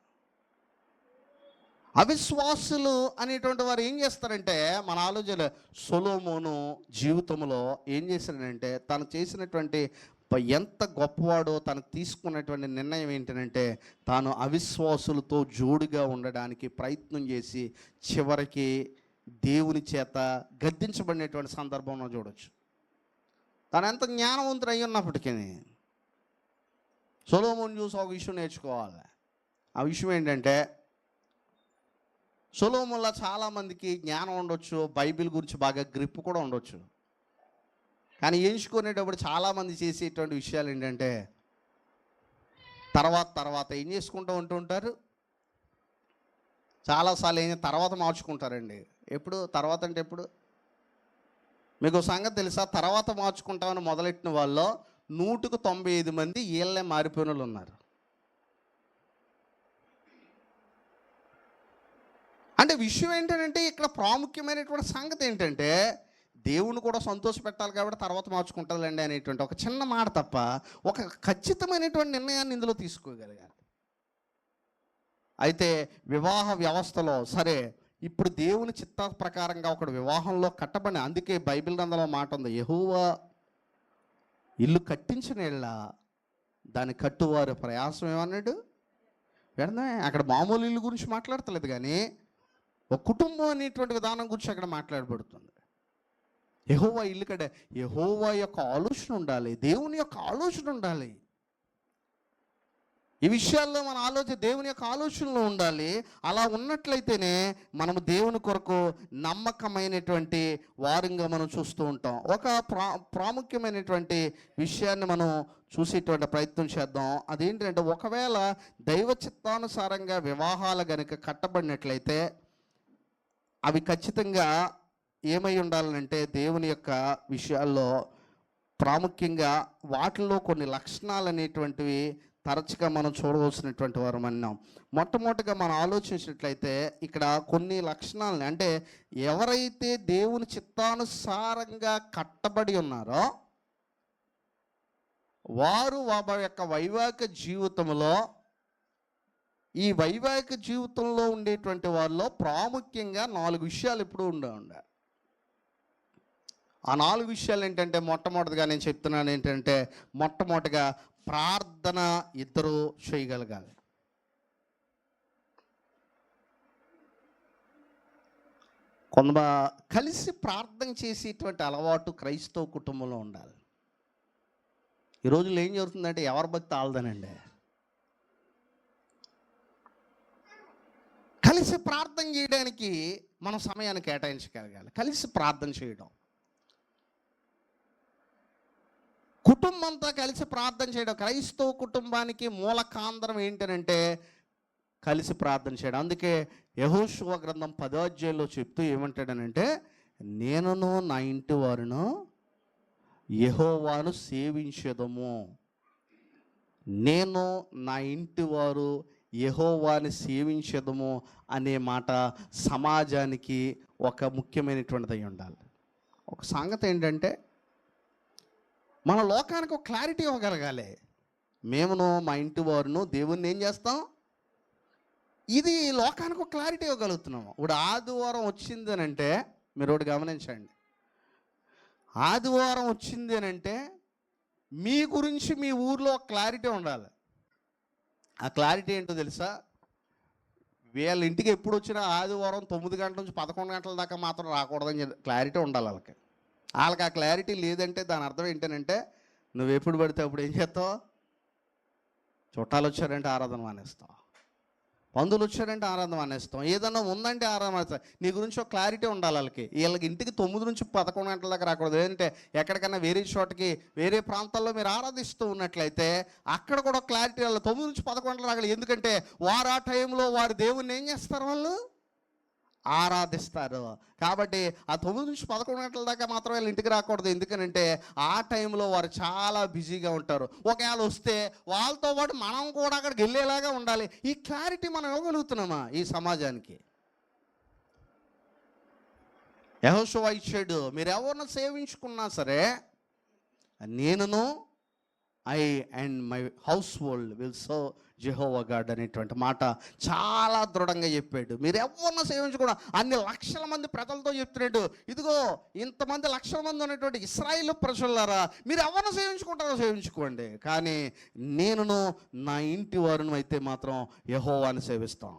అవిశ్వాసులు అనేటువంటి వారు ఏం చేస్తారంటే మన ఆలోచన, సొలొమోను జీవితంలో ఏం చేశాడంటే తను చేసినటువంటి ఎంత గొప్పవాడో తను తీసుకున్నటువంటి నిర్ణయం ఏంటంటే తాను అవిశ్వాసులతో జోడుగా ఉండడానికి ప్రయత్నం చేసి చివరికి దేవుని చేత గద్దించబడినటువంటి సందర్భంలో చూడవచ్చు. తను ఎంత జ్ఞానవంతుడు అయి ఉన్నప్పటికీ సొలొమోను చూసి ఒక విషయం నేర్చుకోవాలి. ఆ విషయం ఏంటంటే సొలొమోనులో చాలామందికి జ్ఞానం ఉండొచ్చు, బైబిల్ గురించి బాగా గ్రిప్ కూడా ఉండొచ్చు. కానీ ఎంచుకునేటప్పుడు చాలామంది చేసేటువంటి విషయాలు ఏంటంటే తర్వాత ఏం చేసుకుంటూ ఉంటుంటారు. చాలాసార్లు ఏం తర్వాత మార్చుకుంటారండి. ఎప్పుడు తర్వాత అంటే ఎప్పుడు? మీకు సంగతి తెలుసా? తర్వాత మార్చుకుంటామని మొదలెట్టిన వాళ్ళు 195 మంది వీళ్ళే మారిపోయిన వాళ్ళు ఉన్నారు. అంటే విషయం ఏంటంటే ఇక్కడ ప్రాముఖ్యమైనటువంటి సంగతి ఏంటంటే దేవుని కూడా సంతోష పెట్టాలి కాబట్టి తర్వాత మార్చుకుంటారులేండి అనేటువంటి ఒక చిన్న మాట తప్ప ఒక ఖచ్చితమైనటువంటి నిర్ణయాన్ని ఇందులో తీసుకోగలిగారు. అయితే వివాహ వ్యవస్థలో సరే ఇప్పుడు దేవుని చిత్త ప్రకారంగా ఒకడు వివాహంలో కట్టబడి, అందుకే బైబిల్ గ్రంథంలో మాట ఉంది, యెహోవా ఇల్లు కట్టించిన ఎళ్ళ దాని కట్టువారు ప్రయాసం ఏమన్నాడు? వెంటనే అక్కడ మామూలు ఇల్లు గురించి మాట్లాడతలేదు, కానీ ఒక కుటుంబం అనేటువంటి విధానం గురించి అక్కడ మాట్లాడబడుతుంది. యెహోవా ఇల్లు కట్టే, యెహోవా యొక్క ఆలోచన ఉండాలి, దేవుని యొక్క ఆలోచన ఉండాలి. ఈ విషయాల్లో మన ఆలోచన దేవుని యొక్క ఆలోచనలో ఉండాలి. అలా ఉన్నట్లయితేనే మనము దేవుని కొరకు నమ్మకమైనటువంటి వారంగా మనం చూస్తూ ఉంటాం. ఒక ప్రాముఖ్యమైనటువంటి విషయాన్ని మనం చూసేటువంటి ప్రయత్నం చేద్దాం. అదేంటంటే ఒకవేళ దైవ చిత్తానుసారంగా వివాహాలు కనుక కట్టబడినట్లయితే అవి ఖచ్చితంగా ఏమై ఉండాలంటే దేవుని యొక్క విషయాల్లో ప్రాముఖ్యంగా వాటిల్లో కొన్ని లక్షణాలు అనేటువంటివి తరచుగా మనం చూడవలసినటువంటి వారు అన్నాం. మొట్టమొదటిగా మనం ఆలోచించినట్లయితే ఇక్కడ కొన్ని లక్షణాలని, అంటే ఎవరైతే దేవుని చిత్తానుసారంగా కట్టబడి ఉన్నారో వారు వారి యొక్క వైవాహిక జీవితంలో, ఈ వైవాహిక జీవితంలో ఉండేటువంటి వారిలో ప్రాముఖ్యంగా 4 విషయాలు ఎప్పుడు ఉండాలి. ఆ 4 విషయాలు ఏంటంటే మొట్టమొదటిగా నేను చెప్తున్నాను ఏంటంటే మొట్టమొదటిగా ప్రార్థన ఇద్దరు చేయగలగాలి. కొంత కలిసి ప్రార్థన చేసేటువంటి అలవాటు క్రైస్తవ కుటుంబంలో ఉండాలి. ఈ రోజుల్లో ఏం జరుగుతుందంటే ఎవరి భక్తి ఆల్దనండి. కలిసి ప్రార్థన చేయడానికి మనం సమయాన్ని కేటాయించగలగాలి. కలిసి ప్రార్థన చేయడం, కుటుంబంతో కలిసి ప్రార్థన చేయడం. క్రైస్తవ కుటుంబానికి మూల కాంధ్రం ఏంటనంటే కలిసి ప్రార్థన చేయడం. అందుకే యెహోషువ గ్రంథం 10వ అధ్యాయంలో చెప్తూ ఏమంటాడనంటే, నేనును నా ఇంటి వారును యెహోవాను సేవించెదము. నేను నా ఇంటి వారు యెహోవాని సేవించెదము అనే మాట సమాజానికి ఒక ముఖ్యమైనటువంటిది అయి ఉండాలి. ఒక సంగతి ఏంటంటే, మన లోకానికి ఒక క్లారిటీ ఇవ్వగలగాలి. మేమును మా ఇంటి వారును దేవుణ్ణి ఏం చేస్తాం, ఇది లోకానికి ఒక క్లారిటీ ఇవ్వగలుగుతున్నాము. ఇప్పుడు ఆదివారం వచ్చింది అని అంటే మీరు ఒకటి గమనించండి. ఆదివారం వచ్చింది అని అంటే మీ గురించి మీ ఊర్లో ఒక క్లారిటీ ఉండాలి. ఆ క్లారిటీ ఏంటో తెలుసా? వీళ్ళ ఇంటికి ఎప్పుడు వచ్చినా ఆదివారం 9 గంటల నుంచి 11 గంటల దాకా మాత్రం రాకూడదని క్లారిటీ ఉండాలి వాళ్ళకి. వాళ్ళకి ఆ క్లారిటీ లేదంటే దాని అర్థం ఏంటంటే, నువ్వు ఎప్పుడు పడితే అప్పుడు ఏం చేస్తావు, చుట్టాలు వచ్చారంటే ఆరాధన మానేస్తావు, బంధువులు వచ్చారంటే ఆరాధన మానేస్తాం, ఏదన్నా ఉందంటే ఆరాధన మానేస్తాం. నీ గురించి ఒక క్లారిటీ ఉండాలి వాళ్ళకి. వీళ్ళకి ఇంటికి 9 నుంచి 11 గంటల దాకా రాకూడదు. ఏంటంటే ఎక్కడికైనా వేరే చోటకి వేరే ప్రాంతాల్లో మీరు ఆరాధిస్తూ ఉన్నట్లయితే అక్కడ కూడా క్లారిటీ వాళ్ళు 9 నుంచి 11 గంటలు రాగలరు. ఎందుకంటే వారు ఆ టైంలో వారి దేవుణ్ణి ఏం చేస్తారు, వాళ్ళు ఆరాధిస్తారు. కాబట్టి ఆ 9 నుంచి 11 గంటల దాకా మాత్రం వీళ్ళు ఇంటికి రాకూడదు. ఎందుకనంటే ఆ టైంలో వారు చాలా బిజీగా ఉంటారు. ఒకవేళ వస్తే వాళ్ళతో పాటు మనం కూడా అక్కడికి వెళ్ళేలాగా ఉండాలి. ఈ క్లారిటీ మనం ఇవ్వగలుగుతున్నామా ఈ సమాజానికి? యెహోషువ ఇచ్చాడు, మీరు ఎవరిని సేవించుకున్నా సరే నేనును I and my house hold will serve Jehovah God అనేటువంటి మాట చాలా దృఢంగా చెప్పాడు. మీరు ఎవరిని సేవించకుండా అన్ని లక్షల మంది ప్రజలతో చెప్తున్నాడు, ఇదిగో ఇంతమంది లక్షల మంది ఉన్నటువంటి ఇశ్రాయేలు ప్రజలారా, మీరు ఎవరిని సేవించుకుంటారో సేవించుకోండి, కానీ నేనును నా ఇంటి వారిని అయితే మాత్రం యెహోవాని సేవిస్తాం.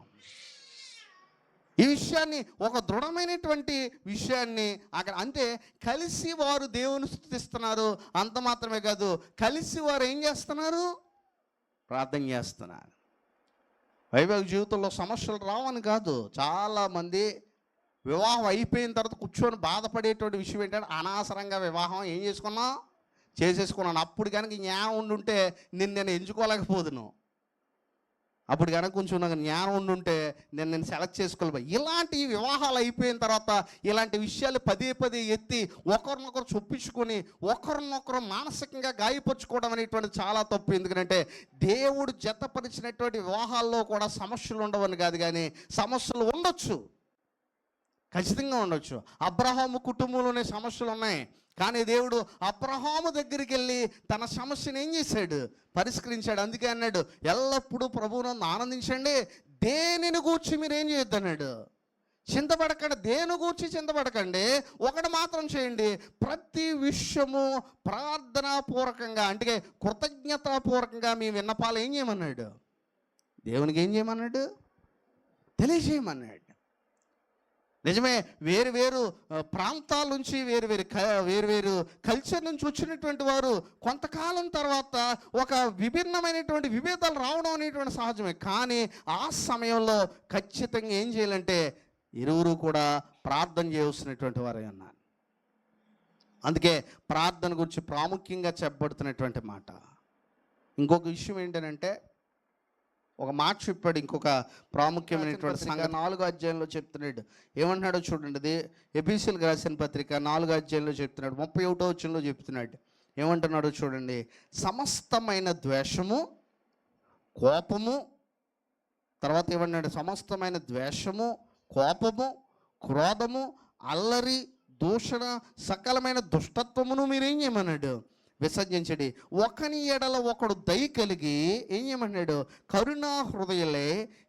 ఈ విషయాన్ని, ఒక దృఢమైనటువంటి విషయాన్ని అక్కడ, అంటే కలిసి వారు దేవుని స్తుతిస్తున్నారు. అంత మాత్రమే కాదు, కలిసి వారు ఏం చేస్తున్నారు, ప్రార్థన చేస్తున్నారు. వైవాహిక జీవితంలో సమస్యలు రావని కాదు. చాలామంది వివాహం అయిపోయిన తర్వాత కూర్చొని బాధపడేటువంటి విషయం ఏంటంటే, అనవసరంగా వివాహం ఏం చేసేసుకున్నాను. అప్పుడు కనుక జ్ఞానం ఉండుంటే నేను ఎంచుకోలేకపోదును. అప్పుడు కనుక కొంచెం నాకు జ్ఞానం ఉండుంటే నేను సెలెక్ట్ చేసుకోవాలి. ఇలాంటి వివాహాలు అయిపోయిన తర్వాత ఇలాంటి విషయాలు పదే పదే ఎత్తి ఒకరినొకరు చొప్పించుకొని ఒకరినొకరు మానసికంగా గాయపరుచుకోవడం అనేటువంటి చాలా తప్పు. ఎందుకంటే దేవుడు జతపరిచినటువంటి వివాహాల్లో కూడా సమస్యలు ఉండవని కాదు, కానీ సమస్యలు ఉండొచ్చు, ఖచ్చితంగా ఉండొచ్చు. అబ్రహాము కుటుంబంలోనే సమస్యలు ఉన్నాయి, కానీ దేవుడు అబ్రహాము దగ్గరికి వెళ్ళి తన సమస్యను ఏం చేశాడు, పరిష్కరించాడు. అందుకే అన్నాడు, ఎల్లప్పుడూ ప్రభువునందు ఆనందించండి, దేనిని గూర్చి మీరు ఏం చేయొద్దు అన్నాడు, చింతపడకండి. దేని గూర్చి చింతపడకండి, ఒకటి మాత్రం చేయండి, ప్రతి విషయము ప్రార్థనాపూర్వకంగా, అంటే కృతజ్ఞతాపూర్వకంగా మీ విన్నపాలు ఏం చేయమన్నాడు, దేవునికి ఏం చేయమన్నాడు, తెలియజేయమన్నాడు. నిజమే, వేరు వేరు ప్రాంతాల నుంచి వేరు వేరు కల్చర్ నుంచి వచ్చినటువంటి వారు కొంతకాలం తర్వాత ఒక విభిన్నమైనటువంటి విభేదాలు రావడం అనేటువంటి సహజమే. కానీ ఆ సమయంలో ఖచ్చితంగా ఏం చేయాలంటే ఇరువురు కూడా ప్రార్థన చేయవలసినటువంటి వారే అన్నారు. అందుకే ప్రార్థన గురించి ప్రాముఖ్యంగా చెప్పబడుతున్నటువంటి మాట. ఇంకొక విషయం ఏంటంటే, ఒక మాట చెప్పాడు, ఇంకొక ప్రాముఖ్యమైనటువంటి సంగతి 4వ అధ్యాయంలో చెప్తున్నాడు. ఏమంటున్నాడో చూడండి. అది ఎఫెసీయులకు రాసిన పత్రిక 4వ అధ్యాయంలో చెప్తున్నాడు, 31వ వచనంలో చెప్తున్నాడు. ఏమంటున్నాడో చూడండి. సమస్తమైన ద్వేషము, కోపము, తర్వాత ఏమన్నాడు, సమస్తమైన ద్వేషము, కోపము, క్రోధము, అల్లరి, దూషణ, సకలమైన దుష్టత్వమును మీరేం చేయమన్నాడు, విసర్జించండి. ఒకని ఎడల ఒకడు దయ కలిగి ఏం చేయమన్నాడు, కరుణా హృదయులే,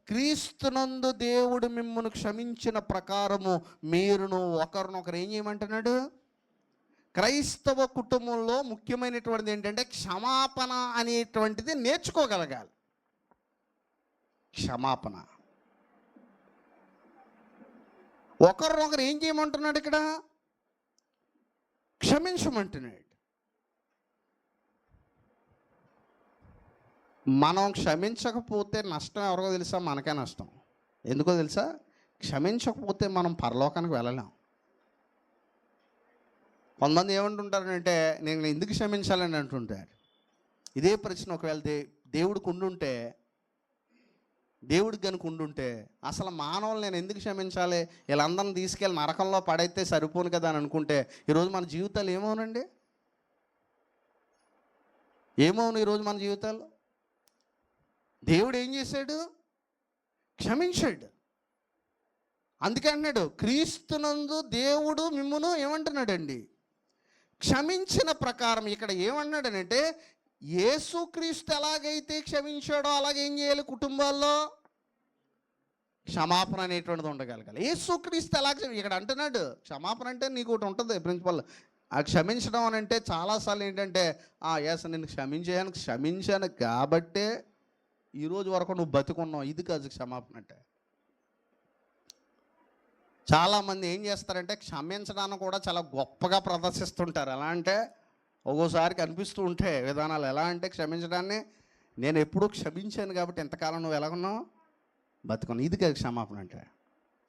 క్రీస్తునందు దేవుడు మిమ్మును క్షమించిన ప్రకారము మీరును ఒకరినొకరు ఏం చేయమంటున్నాడు. క్రైస్తవ కుటుంబంలో ముఖ్యమైనటువంటిది ఏంటంటే క్షమాపణ అనేటువంటిది నేర్చుకోగలగాలి. క్షమాపణ ఒకరినొకరు ఏం చేయమంటున్నాడు ఇక్కడ? క్షమించమంటున్నాడు. మనం క్షమించకపోతే నష్టం ఎవరికో తెలుసా? మనకే నష్టం. ఎందుకో తెలుసా? క్షమించకపోతే మనం పరలోకానికి వెళ్ళలేం. కొంతమంది ఏమంటుంటారంటే, నేను ఎందుకు క్షమించాలని అంటుంటారు. ఇదే ప్రశ్న ఒకవేళ దేవుడికి ఉండుంటే, దేవుడికి కనుక ఉండుంటే, అసలు మానవులు నేను ఎందుకు క్షమించాలి, వీళ్ళందరిని తీసుకెళ్ళి నరకంలో పడైతే సరిపోను కదా అని అనుకుంటే, ఈరోజు మన జీవితాలు ఏమవునండి? ఏమవును ఈరోజు మన జీవితాలు? దేవుడు ఏం చేశాడు? క్షమించాడు. అందుకే అన్నాడు, క్రీస్తునందు దేవుడు మిమ్మును ఏమంటున్నాడండి? క్షమించిన ప్రకారం. ఇక్కడ ఏమన్నాడనంటే, యేసుక్రీస్తు ఎలాగైతే క్షమించాడో అలాగే ఏం చేయాలి? కుటుంబాల్లో క్షమాపణ అనేటువంటిది ఉండగలగాలి. యేసుక్రీస్తు ఎలాగ ఇక్కడ అంటున్నాడు, క్షమాపణ అంటే నీకు ఒకటి ఉంటుంది ప్రిన్సిపల్. ఆ క్షమించడం అని అంటే చాలాసార్లు ఏంటంటే, ఎస్ నేను క్షమించాను కాబట్టే ఈరోజు వరకు నువ్వు బతికున్నావు. ఇది కాదు క్షమాపణ అంటే. చాలామంది ఏం చేస్తారంటే, క్షమించడానికి కూడా చాలా గొప్పగా ప్రదర్శిస్తుంటారు. ఎలా అంటే, ఒక్కోసారికి అనిపిస్తూ ఉంటే విధానాలు ఎలా అంటే, క్షమించడాన్ని నేను ఎప్పుడూ క్షమించాను కాబట్టి ఎంతకాలం నువ్వు ఎలాగున్నావు? బతుకున్నావు. ఇది కాదు క్షమాపణ అంటే.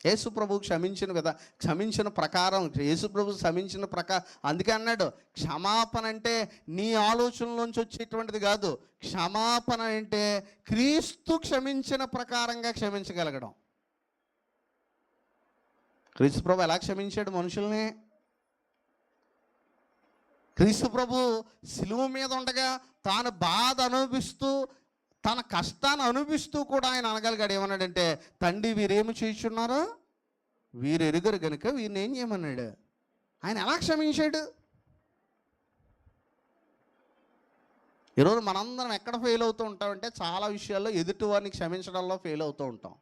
యేసుప్రభు క్షమించిన ప్రకారం, యేసుప్రభు క్షమించిన ప్రకారం. అందుకే అన్నాడు, క్షమాపణ అంటే నీ ఆలోచనలోంచి వచ్చేటువంటిది కాదు. క్షమాపణ అంటే క్రీస్తు క్షమించిన ప్రకారంగా క్షమించగలగడం. క్రీస్తు ప్రభు ఎలా క్షమించాడు మనుషుల్ని? క్రీస్తు ప్రభు శిలువ మీద ఉండగా తాను బాధ అనుభవిస్తూ, తన కష్టాన్ని అనుభవిస్తూ కూడా ఆయన అనగలిగాడు. ఏమన్నాడంటే, తండ్రి వీరేమి చేయుచున్నారో వీరు ఎరుగరు గనుక వీరిని ఏం చేయమన్నాడు? ఆయన ఎలా క్షమించాడు? ఈరోజు మనందరం ఎక్కడ ఫెయిల్ అవుతూ ఉంటామంటే, చాలా విషయాల్లో ఎదుటి వారిని క్షమించడంలో ఫెయిల్ అవుతూ ఉంటాం.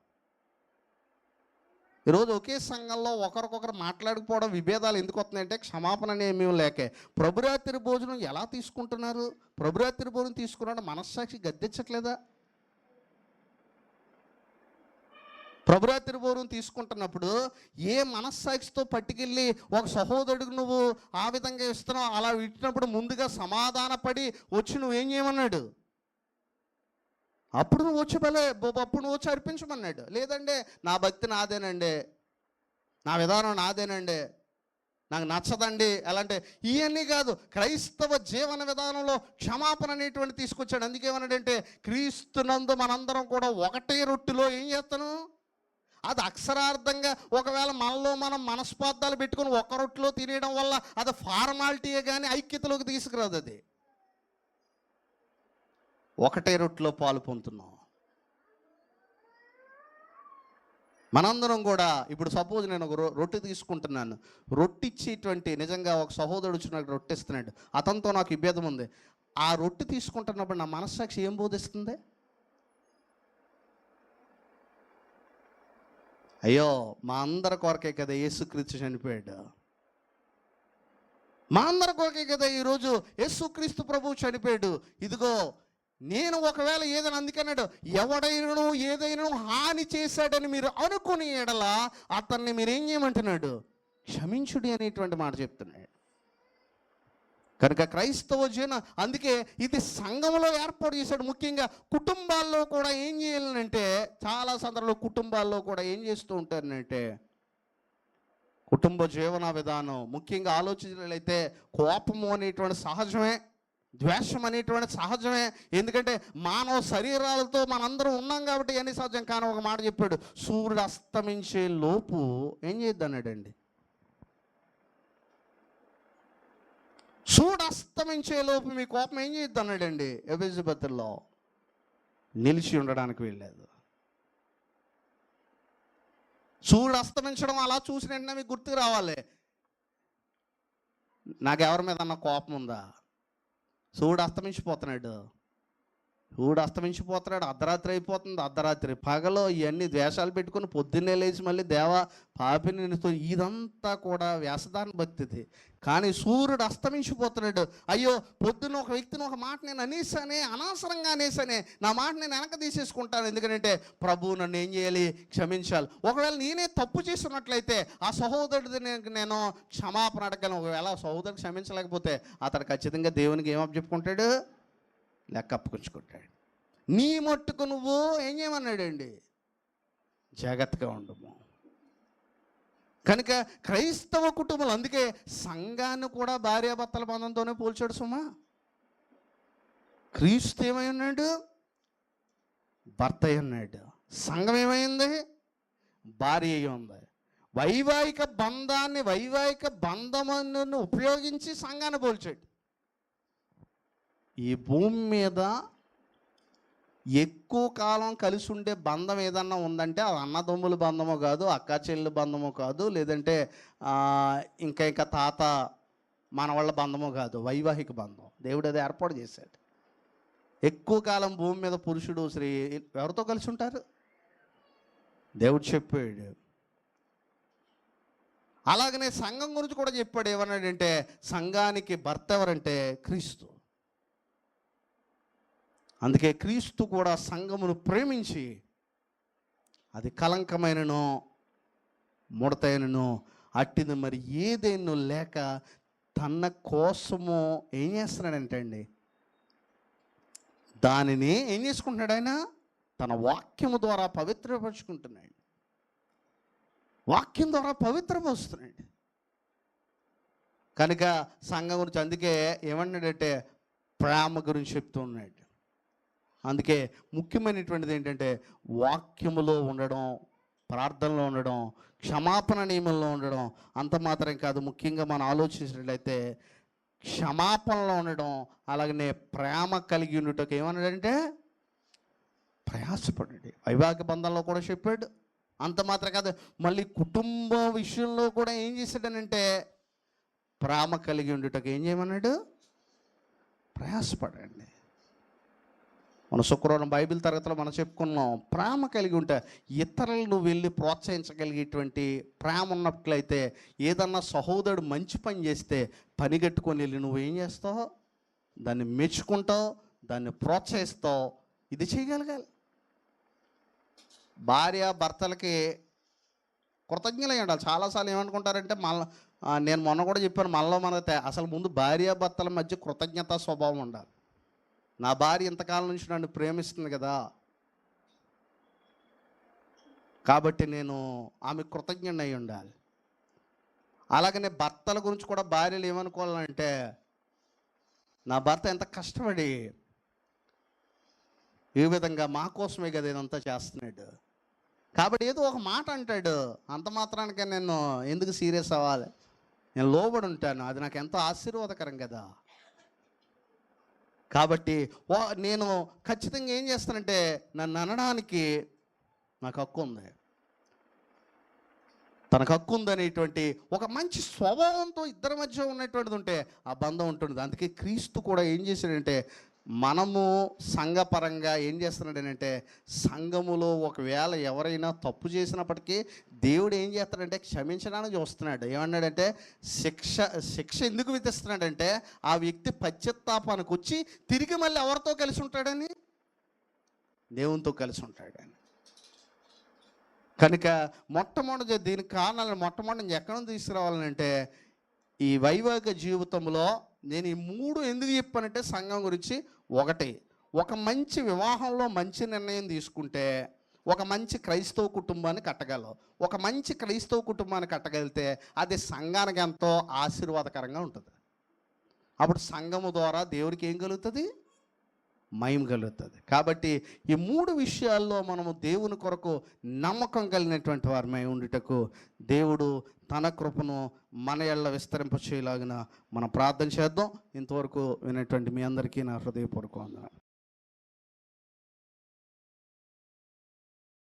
ఈరోజు ఒకే సంఘంలో ఒకరికొకరు మాట్లాడకపోవడం, విభేదాలు ఎందుకు వస్తున్నాయంటే క్షమాపణ ఏమీ లేకే. ప్రభురాత్రి భోజనం ఎలా తీసుకుంటున్నారు? ప్రభురాత్రి భోజనం తీసుకున్నాడు మనస్సాక్షి గద్దెచ్చట్లేదా? ప్రభురాత్రి భోజనం తీసుకుంటున్నప్పుడు ఏ మనస్సాక్షితో పట్టుకెళ్ళి ఒక సహోదరుడికి నువ్వు ఆ విధంగా ఇస్తున్నావు? అలా ఇచ్చినప్పుడు ముందుగా సమాధానపడి వచ్చి నువ్వేం చేయమన్నాడు? అప్పుడు నువ్వు వచ్చి అర్పించమన్నాడు. లేదంటే నా భక్తి నాదేనండి, నా విధానం నాదేనండి, నాకు నచ్చదండి, అలాంటి ఇవన్నీ కాదు. క్రైస్తవ జీవన విధానంలో క్షమాపణ అనేటువంటి తీసుకొచ్చాడు. అందుకేమన్నాడంటే, క్రీస్తునందు మనందరం కూడా ఒకటే రొట్టెలో ఏం చేస్తాను? అది అక్షరార్థంగా ఒకవేళ మనలో మనం మనస్పార్థాలు పెట్టుకుని ఒక రొట్టెలో తినేయడం వల్ల అది ఫార్మాలిటీయే కానీ ఐక్యతలోకి తీసుకురాదు. అది ఒకటే రొట్టెలో పాలు పొందుతున్నాం మనందరం కూడా. ఇప్పుడు సపోజ్ నేను ఒక రొట్టె తీసుకుంటున్నాను, రొట్టె ఇచ్చేటువంటి నిజంగా ఒక సహోదరుడు వచ్చి నాకు రొట్టె ఇస్తున్నాడు, అతనితో నాకు విభేదం ఉంది. ఆ రొట్టె తీసుకుంటున్నప్పుడు నా మనస్సాక్షి ఏం బోధిస్తుంది? అయ్యో మా అందరి కొరకే కదా యేసుక్రీస్తు చనిపోయాడు, మా అందరి కొరకే కదా ఈరోజు యేసుక్రీస్తు ప్రభువు చనిపోయాడు. ఇదిగో నేను ఒకవేళ ఏదైనా, అందుకన్నాడు, ఎవడైనా ఏదైనా హాని చేశాడని మీరు అనుకుని ఎడల అతన్ని మీరేం చేయమంటున్నాడు? క్షమించుడి అనేటువంటి మాట చెప్తున్నాడు. కనుక క్రైస్తవ జీవన, అందుకే ఇది సంఘంలో ఏర్పాటు చేశాడు. ముఖ్యంగా కుటుంబాల్లో కూడా ఏం చేయాలంటే, చాలా సందర్భంలో కుటుంబాల్లో కూడా ఏం చేస్తూ ఉంటారంటే, కుటుంబ జీవన విధానం ముఖ్యంగా ఆలోచించినట్లయితే కోపము అనేటువంటి సహజమే, ద్వేషం అనేటువంటి సహజమే. ఎందుకంటే మానవ శరీరాలతో మనందరం ఉన్నాం కాబట్టి అన్ని సహజం. కానీ ఒక మాట చెప్పాడు, సూర్యుడు అస్తమించే లోపు ఏం చేద్దాం అన్నాడండి? సూర్యుడు అస్తమించే లోపు మీ కోపం ఏం చేద్దాం అన్నాడండి? ఎలిజబెత్లో నిలిచి ఉండడానికి వీల్లేదు. సూర్యుడు అస్తమించడం అలా చూసిన వెంటనే మీకు గుర్తుకు రావాలి, నాకు ఎవరి మీద అన్న కోపం ఉందా? సూర్యుడు అస్తమించిపోతున్నాడు, సూర్యుడు అస్తమించిపోతున్నాడు, అర్ధరాత్రి అయిపోతుంది, అర్ధరాత్రి పగలు ఇవన్నీ ద్వేషాలు పెట్టుకుని పొద్దున్నే లేచి మళ్ళీ దేవా పాపిని ఇదంతా కూడా వేషధారణ భక్తిది. కానీ సూర్యుడు అస్తమించిపోతున్నాడు, అయ్యో పొద్దున్న ఒక వ్యక్తిని ఒక మాట నేను అనేసానే, అనవసరంగా అనేసానే, నా మాట నేను వెనక తీసేసుకుంటాను, ఎందుకంటే ప్రభువు నన్ను ఏం చేయాలి, క్షమించాలి. ఒకవేళ నేనే తప్పు చేస్తున్నట్లయితే ఆ సహోదరుడిని నేను క్షమాపణ అడగలను. ఒకవేళ సహోదరుడు క్షమించలేకపోతే అతడు ఖచ్చితంగా దేవునికి ఏం చెప్పుకుంటాడు, లెక్క అప్పుకుంచుకుంటాడు. నీ మట్టుకు నువ్వు ఏం చేయమన్నాడండి, జాగ్రత్తగా ఉండము. కనుక క్రైస్తవ కుటుంబాలు, అందుకే సంఘాన్ని కూడా భార్యాభర్తల బంధంతోనే పోల్చాడు సుమా. క్రీస్తు ఏమై ఉన్నాడు, భర్త అయి ఉన్నాడు. సంఘం ఏమైంది, భార్య అయి ఉంది. వైవాహిక బంధమును ఉపయోగించి సంఘాన్ని పోల్చాడు. ఈ భూమి మీద ఎక్కువ కాలం కలిసి ఉండే బంధం ఏదన్నా ఉందంటే అది అన్నదమ్ముల బంధమో కాదు, అక్క చెల్లెల బంధమో కాదు, లేదంటే ఇంకా తాత మనవాళ్ళ బంధమో కాదు, వైవాహిక బంధం. దేవుడు అది ఏర్పాటు చేశాడు. ఎక్కువ కాలం భూమి మీద పురుషుడు స్త్రీ ఎవరితో కలిసి ఉంటారు, దేవుడు చెప్పాడు. అలాగనే సంఘం గురించి కూడా చెప్పాడు. ఏమన్నాడంటే సంఘానికి భర్త ఎవరంటే క్రీస్తు. అందుకే క్రీస్తు కూడా సంఘమును ప్రేమించి అది కలంకమైనను ముడతైనను అట్టిది మరి ఏదేనో లేక తన కోసము ఏం చేస్తున్నాడంటే అండి, దానిని ఏం చేసుకుంటున్నాడు, ఆయన తన వాక్యము ద్వారా పవిత్రపరుచుకుంటున్నాడు. వాక్యం ద్వారా పవిత్రపరుస్తున్నాడు. కనుక సంఘం గురించి అందుకే ఏమన్నాడంటే ప్రేమ గురించి చెప్తూ ఉన్నాడు. అందుకే ముఖ్యమైనటువంటిది ఏంటంటే వాక్యములో ఉండడం, ప్రార్థనలో ఉండడం, క్షమాపణ నియమంలో ఉండడం. అంత మాత్రం కాదు, ముఖ్యంగా మనం ఆలోచించినట్లయితే క్షమాపణలో ఉండడం, అలాగనే ప్రేమ కలిగి ఉండటం. ఏమన్నాడంటే ప్రయాసపడండి. వైవాహిక బంధంలో కూడా చెప్పాడు. అంత మాత్రం కాదు, మళ్ళీ కుటుంబ విషయంలో కూడా ఏం చేశాడనంటే ప్రేమ కలిగి ఉండటం ఏం చేయమన్నాడు, ప్రయాసపడండి. మన శుక్రవారం బైబిల్ తరగతిలో మనం చెప్పుకున్నాం, ప్రేమ కలిగి ఉంటే ఇతరులను వెళ్ళి ప్రోత్సహించగలిగేటువంటి ప్రేమ ఉన్నట్లయితే ఏదన్నా సహోదరుడు మంచి పని చేస్తే పనిగట్టుకొని వెళ్ళి నువ్వేం చేస్తావు, దాన్ని మెచ్చుకుంటావు, దాన్ని ప్రోత్సహిస్తావు. ఇది చేయగలగాలి. భార్య భర్తలకి కృతజ్ఞులై ఉండాలి. చాలాసార్లు ఏమనుకుంటారంటే నేను మొన్న కూడా చెప్పాను, అసలు ముందు భార్యాభర్తల మధ్య కృతజ్ఞతా స్వభావం ఉండాలి. నా భార్య ఇంతకాలం నుంచి నన్ను ప్రేమిస్తుంది కదా, కాబట్టి నేను ఆమె కృతజ్ఞుడిని అయి ఉండాలి. అలాగనే భర్తల గురించి కూడా భార్యలు ఏమనుకోవాలంటే నా భర్త ఎంత కష్టపడి ఏ విధంగా మా కోసమే కదా ఇదంతా చేస్తున్నాడు, కాబట్టి ఏదో ఒక మాట అంటాడు, అంత మాత్రానికే నేను ఎందుకు సీరియస్ అవ్వాలి, నేను లోబడి ఉంటాను, అది నాకు ఎంతో ఆశీర్వాదకరం కదా. కాబట్టి నేను ఖచ్చితంగా ఏం చేస్తానంటే నన్ను అనడానికి నాకు హక్కు ఉంది, తనకు హక్కు ఉందనేటువంటి ఒక మంచి స్వభావంతో ఇద్దరి మధ్య ఉన్నటువంటిది ఉంటే ఆ బంధం ఉంటుంది. అందుకే క్రీస్తు కూడా ఏం చేశాడంటే మనము సంఘపరంగా ఏం చేస్తున్నాడనంటే సంఘములో ఒకవేళ ఎవరైనా తప్పు చేసినప్పటికీ దేవుడు ఏం చేస్తాడంటే క్షమించడానికి చూస్తున్నాడు. ఏమన్నాడంటే శిక్ష ఎందుకు విధిస్తున్నాడంటే ఆ వ్యక్తి పశ్చాత్తాపానికి వచ్చి తిరిగి మళ్ళీ ఎవరితో కలిసి ఉంటాడని, దేవునితో కలిసి ఉంటాడని. కనుక మొట్టమొదటి దీనికి కారణాలను మొట్టమొదటి ఎక్కడ తీసుకురావాలంటే ఈ వైవాహిక జీవితంలో నేను ఈ 3 ఎందుకు చెప్పానంటే సంఘం గురించి. ఒకటి, ఒక మంచి వివాహంలో మంచి నిర్ణయం తీసుకుంటే ఒక మంచి క్రైస్తవ కుటుంబాన్ని కట్టగలవు. ఒక మంచి క్రైస్తవ కుటుంబాన్ని కట్టగలిగితే అది సంఘానికి ఎంతో ఆశీర్వాదకరంగా ఉంటుంది. అప్పుడు సంఘము ద్వారా దేవుడికి ఏం కలుగుతుంది, మహిమ కలుగుతుంది. కాబట్టి ఈ 3 విషయాల్లో మనము దేవుని కొరకు నమ్మకం కలిగినటువంటి వారమై ఉండుటకు దేవుడు తన కృపను మన ఎళ్ళ విస్తరింప చేయలాగిన మనం ప్రార్థన చేద్దాం. ఇంతవరకు వినేటువంటి మీ అందరికీ నా హృదయపూర్వక వందనాలు.